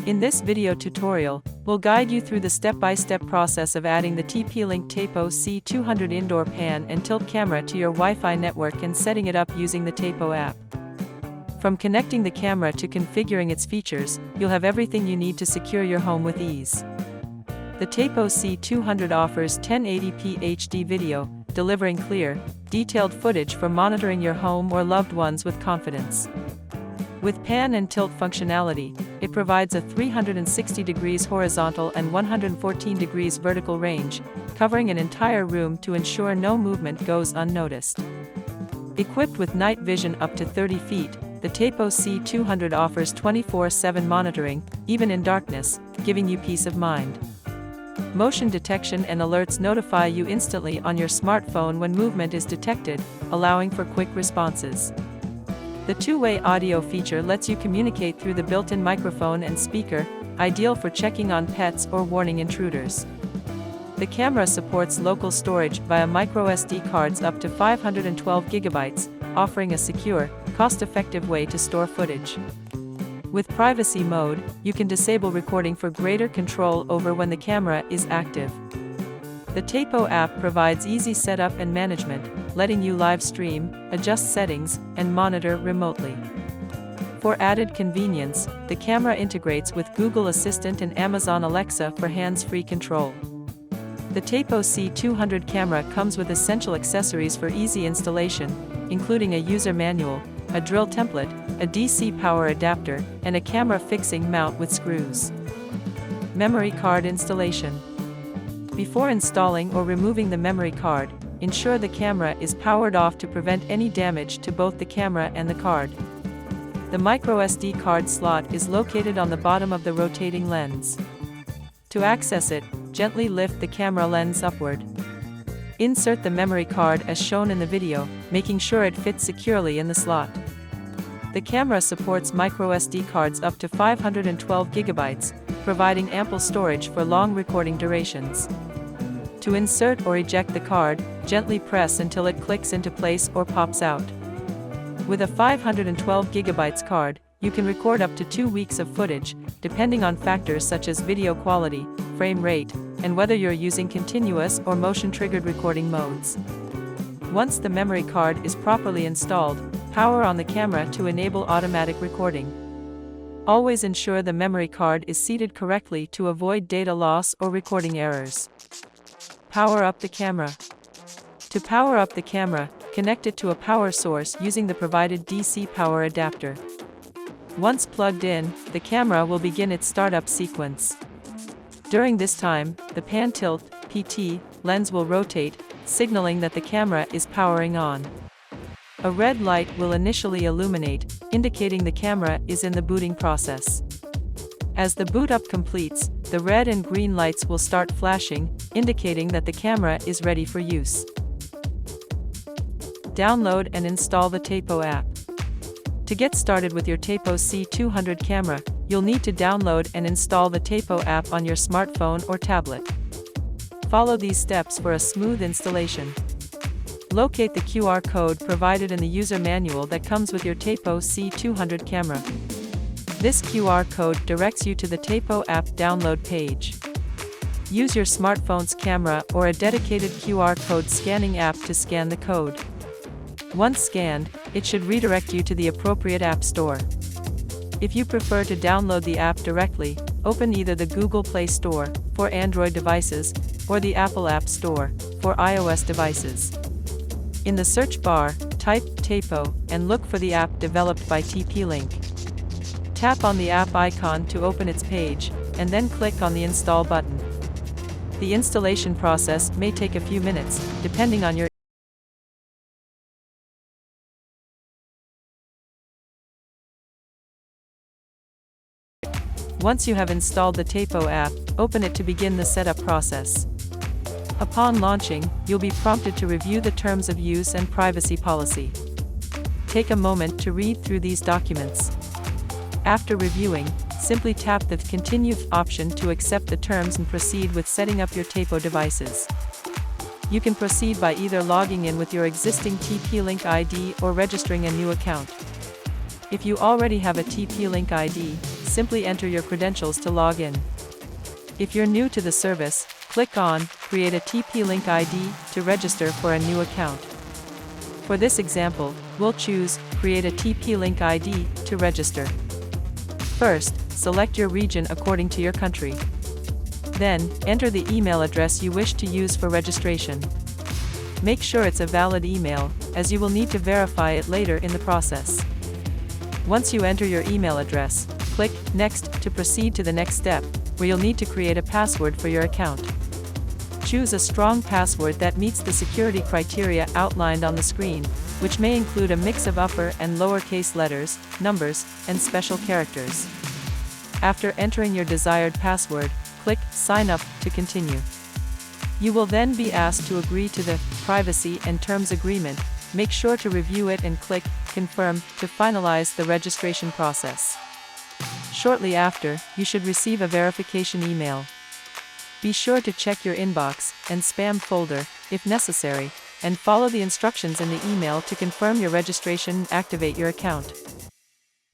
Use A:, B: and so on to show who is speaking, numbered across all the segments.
A: In this video tutorial, we'll guide you through the step-by-step process of adding the TP-Link Tapo C200 indoor pan and tilt camera to your Wi-Fi network and setting it up using the Tapo app. From connecting the camera to configuring its features, you'll have everything you need to secure your home with ease. The Tapo C200 offers 1080p HD video, delivering clear, detailed footage for monitoring your home or loved ones with confidence. With pan and tilt functionality, it provides a 360 degrees horizontal and 114 degrees vertical range, covering an entire room to ensure no movement goes unnoticed. Equipped with night vision up to 30 feet, the Tapo C200 offers 24/7 monitoring, even in darkness, giving you peace of mind. Motion detection and alerts notify you instantly on your smartphone when movement is detected, allowing for quick responses. The two-way audio feature lets you communicate through the built-in microphone and speaker, ideal for checking on pets or warning intruders. The camera supports local storage via microSD cards up to 512 GB, offering a secure, cost-effective way to store footage. With privacy mode, you can disable recording for greater control over when the camera is active. The Tapo app provides easy setup and management, letting you live stream, adjust settings, and monitor remotely. For added convenience, the camera integrates with Google Assistant and Amazon Alexa for hands-free control. The Tapo C200 camera comes with essential accessories for easy installation, including a user manual, a drill template, a DC power adapter, and a camera fixing mount with screws. Memory card installation. Before installing or removing the memory card, ensure the camera is powered off to prevent any damage to both the camera and the card. The microSD card slot is located on the bottom of the rotating lens. To access it, gently lift the camera lens upward. Insert the memory card as shown in the video, making sure it fits securely in the slot. The camera supports microSD cards up to 512 GB, providing ample storage for long recording durations. To insert or eject the card, gently press until it clicks into place or pops out. With a 512 GB card, you can record up to 2 weeks of footage, depending on factors such as video quality, frame rate, and whether you're using continuous or motion-triggered recording modes. Once the memory card is properly installed, power on the camera to enable automatic recording. Always ensure the memory card is seated correctly to avoid data loss or recording errors. Power up the camera. To power up the camera, connect it to a power source using the provided DC power adapter. Once plugged in, the camera will begin its startup sequence. During this time, the pan tilt (PT) lens will rotate, signaling that the camera is powering on. A red light will initially illuminate, indicating the camera is in the booting process. As the boot up completes, the red and green lights will start flashing, indicating that the camera is ready for use. Download and install the Tapo app. To get started with your Tapo C200 camera, you'll need to download and install the Tapo app on your smartphone or tablet. Follow these steps for a smooth installation. Locate the QR code provided in the user manual that comes with your Tapo C200 camera. This QR code directs you to the Tapo app download page. Use your smartphone's camera or a dedicated QR code scanning app to scan the code. Once scanned, it should redirect you to the appropriate app store. If you prefer to download the app directly, open either the Google Play Store for Android devices or the Apple App Store for iOS devices. In the search bar, type Tapo and look for the app developed by TP-Link. Tap on the app icon to open its page, and then click on the Install button. The installation process may take a few minutes, depending on your Once you have installed the Tapo app, open it to begin the setup process. Upon launching, you'll be prompted to review the terms of use and privacy policy. Take a moment to read through these documents. After reviewing, simply tap the Continue option to accept the terms and proceed with setting up your Tapo devices. You can proceed by either logging in with your existing TP-Link ID or registering a new account. If you already have a TP-Link ID, simply enter your credentials to log in. If you're new to the service, click on Create a TP-Link ID to register for a new account. For this example, we'll choose Create a TP-Link ID to register. First, select your region according to your country. Then, enter the email address you wish to use for registration. Make sure it's a valid email, as you will need to verify it later in the process. Once you enter your email address, click Next to proceed to the next step, where you'll need to create a password for your account. Choose a strong password that meets the security criteria outlined on the screen, which may include a mix of upper and lowercase letters, numbers, and special characters. After entering your desired password, click Sign Up to continue. You will then be asked to agree to the Privacy and Terms Agreement. Make sure to review it and click Confirm to finalize the registration process. Shortly after, you should receive a verification email. Be sure to check your inbox and spam folder, if necessary, and follow the instructions in the email to confirm your registration and activate your account.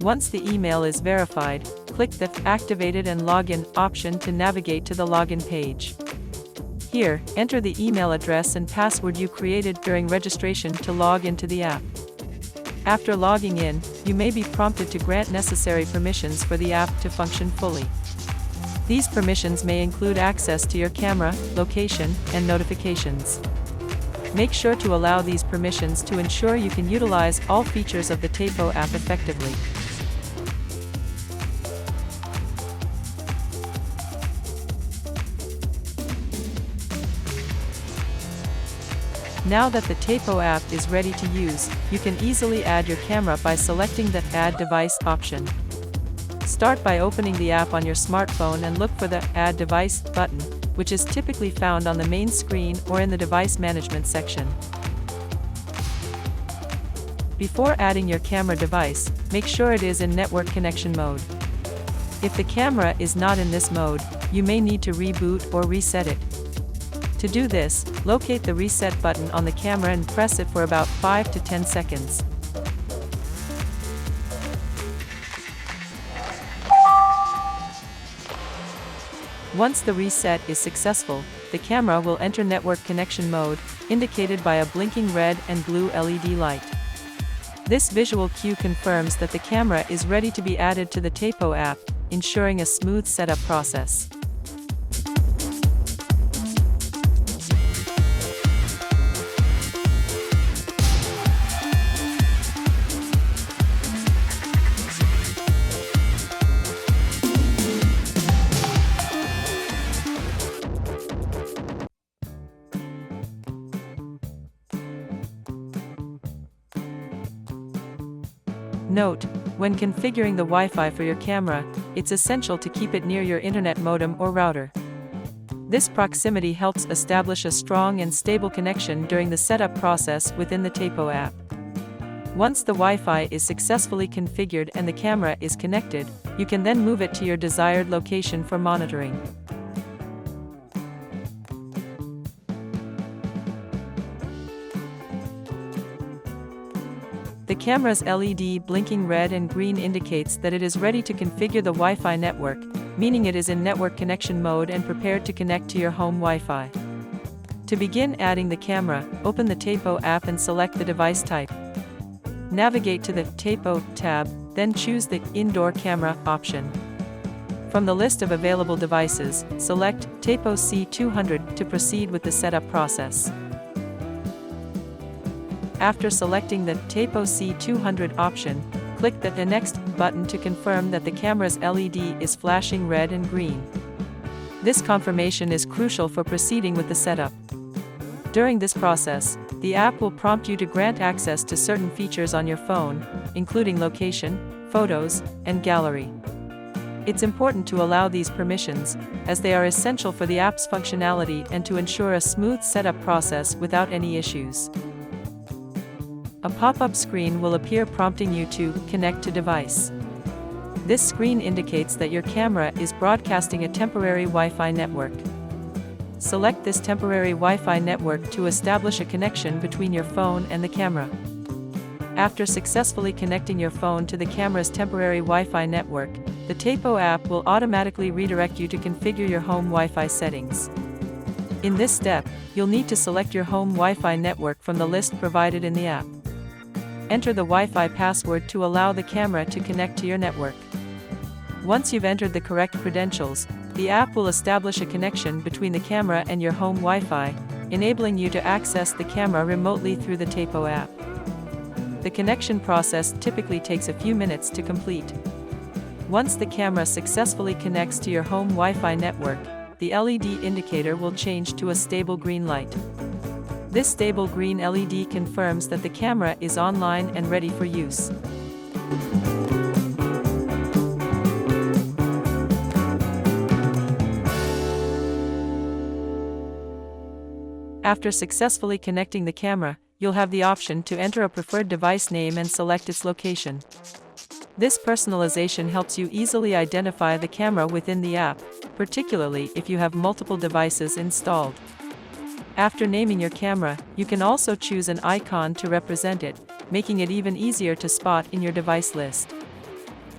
A: Once the email is verified, click the Activated and Login option to navigate to the login page. Here, enter the email address and password you created during registration to log into the app. After logging in, you may be prompted to grant necessary permissions for the app to function fully. These permissions may include access to your camera, location, and notifications. Make sure to allow these permissions to ensure you can utilize all features of the Tapo app effectively. Now that the Tapo app is ready to use, you can easily add your camera by selecting the Add Device option. Start by opening the app on your smartphone and look for the Add Device button, which is typically found on the main screen or in the device management section. Before adding your camera device, make sure it is in network connection mode. If the camera is not in this mode, you may need to reboot or reset it. To do this, locate the Reset button on the camera and press it for about 5 to 10 seconds. Once the reset is successful, the camera will enter network connection mode, indicated by a blinking red and blue LED light. This visual cue confirms that the camera is ready to be added to the Tapo app, ensuring a smooth setup process. Note, when configuring the Wi-Fi for your camera, it's essential to keep it near your internet modem or router. This proximity helps establish a strong and stable connection during the setup process within the Tapo app. Once the Wi-Fi is successfully configured and the camera is connected, you can then move it to your desired location for monitoring. The camera's LED blinking red and green indicates that it is ready to configure the Wi-Fi network, meaning it is in network connection mode and prepared to connect to your home Wi-Fi. To begin adding the camera, open the Tapo app and select the device type. Navigate to the Tapo tab, then choose the Indoor Camera option. From the list of available devices, select Tapo C200 to proceed with the setup process. After selecting the Tapo C200 option, click the Next button to confirm that the camera's LED is flashing red and green. This confirmation is crucial for proceeding with the setup. During this process, the app will prompt you to grant access to certain features on your phone, including location, photos, and gallery. It's important to allow these permissions, as they are essential for the app's functionality and to ensure a smooth setup process without any issues. A pop-up screen will appear prompting you to connect to device. This screen indicates that your camera is broadcasting a temporary Wi-Fi network. Select this temporary Wi-Fi network to establish a connection between your phone and the camera. After successfully connecting your phone to the camera's temporary Wi-Fi network, the Tapo app will automatically redirect you to configure your home Wi-Fi settings. In this step, you'll need to select your home Wi-Fi network from the list provided in the app. Enter the Wi-Fi password to allow the camera to connect to your network. Once you've entered the correct credentials, the app will establish a connection between the camera and your home Wi-Fi, enabling you to access the camera remotely through the Tapo app. The connection process typically takes a few minutes to complete. Once the camera successfully connects to your home Wi-Fi network, the LED indicator will change to a stable green light. This stable green LED confirms that the camera is online and ready for use. After successfully connecting the camera, you'll have the option to enter a preferred device name and select its location. This personalization helps you easily identify the camera within the app, particularly if you have multiple devices installed. After naming your camera, you can also choose an icon to represent it, making it even easier to spot in your device list.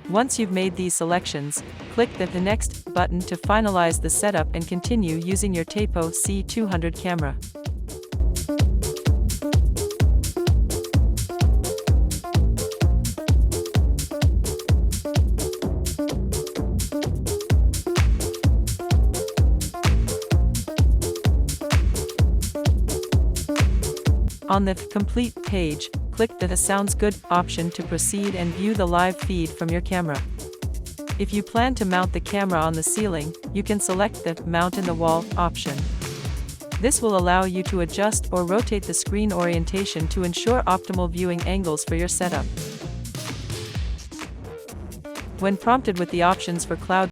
A: Once you've made these selections, click the Next button to finalize the setup and continue using your Tapo C200 camera. On the Complete page, click the Sounds Good option to proceed and view the live feed from your camera. If you plan to mount the camera on the ceiling, you can select the Mount in the Wall option. This will allow you to adjust or rotate the screen orientation to ensure optimal viewing angles for your setup. When prompted with the options for cloud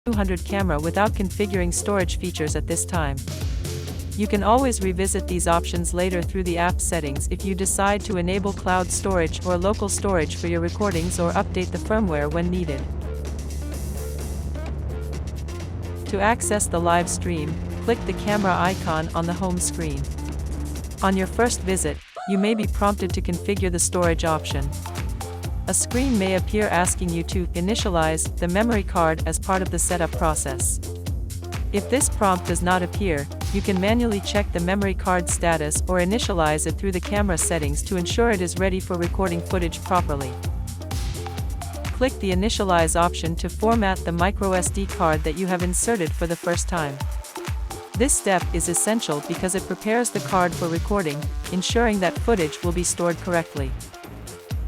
A: C200 camera without configuring storage features at this time. You can always revisit these options later through the app settings if you decide to enable cloud storage or local storage for your recordings or update the firmware when needed. To access the live stream, click the camera icon on the home screen. On your first visit, you may be prompted to configure the storage option. A screen may appear asking you to initialize the memory card as part of the setup process. If this prompt does not appear, you can manually check the memory card status or initialize it through the camera settings to ensure it is ready for recording footage properly. Click the Initialize option to format the microSD card that you have inserted for the first time. This step is essential because it prepares the card for recording, ensuring that footage will be stored correctly.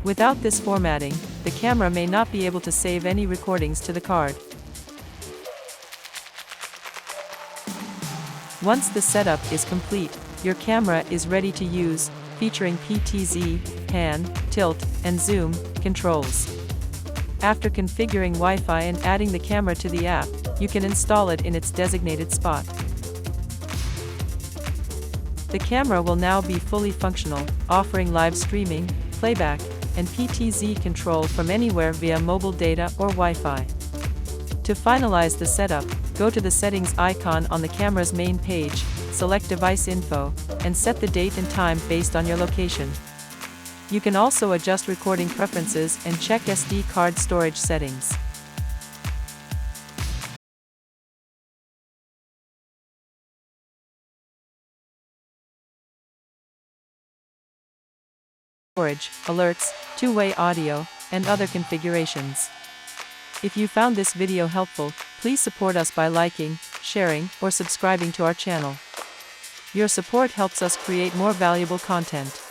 A: Without this formatting, the camera may not be able to save any recordings to the card. Once the setup is complete, your camera is ready to use, featuring PTZ, pan, tilt, and zoom controls. After configuring Wi-Fi and adding the camera to the app, you can install it in its designated spot. The camera will now be fully functional, offering live streaming, playback, and PTZ control from anywhere via mobile data or Wi-Fi. To finalize the setup, go to the settings icon on the camera's main page, select device info, and set the date and time based on your location. You can also adjust recording preferences and check SD card storage settings. Storage, alerts, two-way audio, and other configurations. If you found this video helpful, please support us by liking, sharing, or subscribing to our channel. Your support helps us create more valuable content.